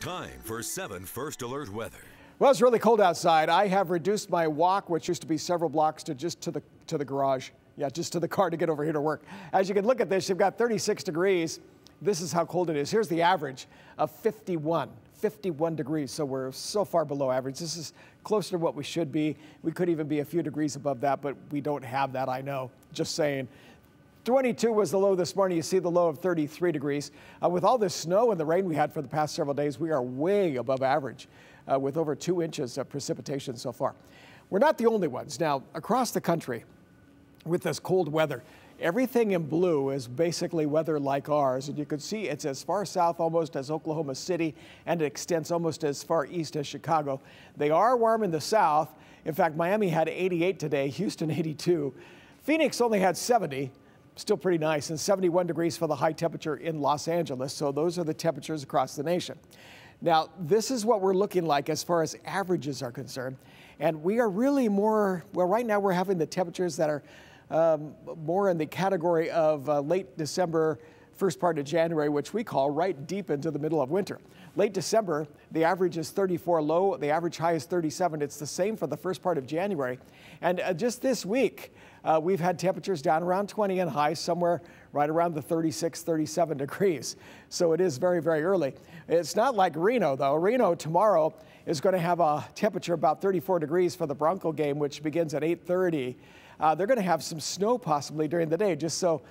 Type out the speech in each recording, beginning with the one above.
Time for 7 First Alert weather. Well, it's really cold outside. I have reduced my walk, which used to be several blocks, to just to the garage. Yeah, just to the car to get over here to work. As you can look at this, you've got 36 degrees. This is how cold it is. Here's the average of 51 degrees. So we're so far below average. This is closer to what we should be. We could even be a few degrees above that, but we don't have that, I know. Just saying. 22 was the low this morning. You see the low of 33 degrees. With all this snow and the rain we had for the past several days, we are way above average with over 2 inches of precipitation so far. We're not the only ones. Now, across the country with this cold weather, everything in blue is basically weather like ours. And you can see it's as far south almost as Oklahoma City, and it extends almost as far east as Chicago. They are warm in the south. In fact, Miami had 88 today, Houston 82. Phoenix only had 70. Still pretty nice, and 71 degrees for the high temperature in Los Angeles. So those are the temperatures across the nation. Now, this is what we're looking like as far as averages are concerned. And we are really more, well, right now we're having the temperatures that are more in the category of late December, first part of January, which we call right deep into the middle of winter. Late December, the average is 34 low, the average high is 37. It's the same for the first part of January. And just this week, we've had temperatures down around 20 and highs somewhere right around the 36, 37 degrees. So it is very, very early. It's not like Reno, though. Reno tomorrow is going to have a temperature about 34 degrees for the Bronco game, which begins at 8:30. They're going to have some snow possibly during the day, just so,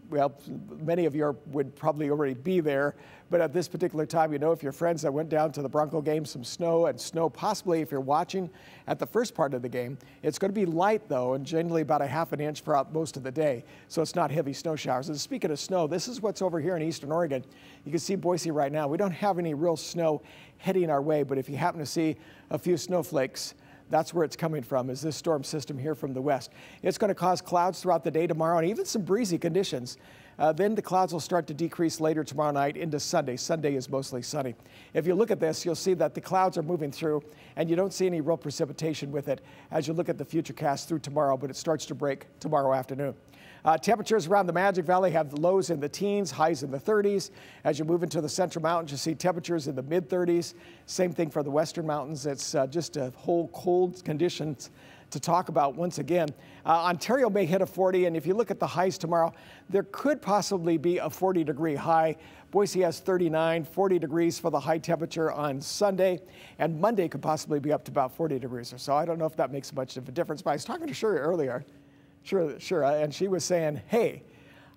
well, many of you would probably already be there. But at this particular time, you know, if your friends that went down to the Bronco game, some snow possibly if you're watching at the first part of the game. It's going to be light, though, and generally about a ½ inch throughout most of the day. So it's not heavy snow showers. And speaking of snow, this is what's over here in eastern Oregon. You can see Boise right now. We don't have any real snow heading our way, but if you happen to see a few snowflakes, that's where it's coming from, is this storm system here from the west. It's going to cause clouds throughout the day tomorrow and even some breezy conditions. Then the clouds will start to decrease later tomorrow night into Sunday. Sunday is mostly sunny. If you look at this, you'll see that the clouds are moving through and you don't see any real precipitation with it as you look at the futurecast through tomorrow, but it starts to break tomorrow afternoon. Temperatures around the Magic Valley have lows in the teens, highs in the 30s. As you move into the Central Mountains, you see temperatures in the mid-30s. Same thing for the Western Mountains. It's just a whole cold conditions to talk about once again. Ontario may hit a 40, and if you look at the highs tomorrow, there could possibly be a 40-degree high. Boise has 39, 40 degrees for the high temperature on Sunday, and Monday could possibly be up to about 40 degrees or so. I don't know if that makes much of a difference, but I was talking to Shuri earlier. Sure, and she was saying, hey,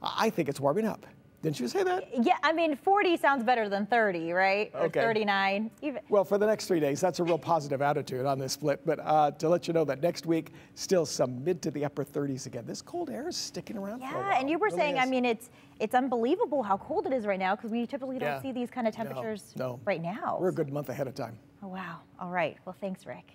I think it's warming up. Didn't you say that? Yeah, I mean, 40 sounds better than 30, right? Or okay. 39. Even. Well, for the next 3 days, that's a real positive attitude on this split. But to let you know that next week, still some mid to the upper 30s again. This cold air is sticking around for a while. And you were saying, I mean, it's unbelievable how cold it is right now because we typically don't see these kind of temperatures no. right now. We're a good month ahead of time. Oh, wow. All right. Well, thanks, Rick.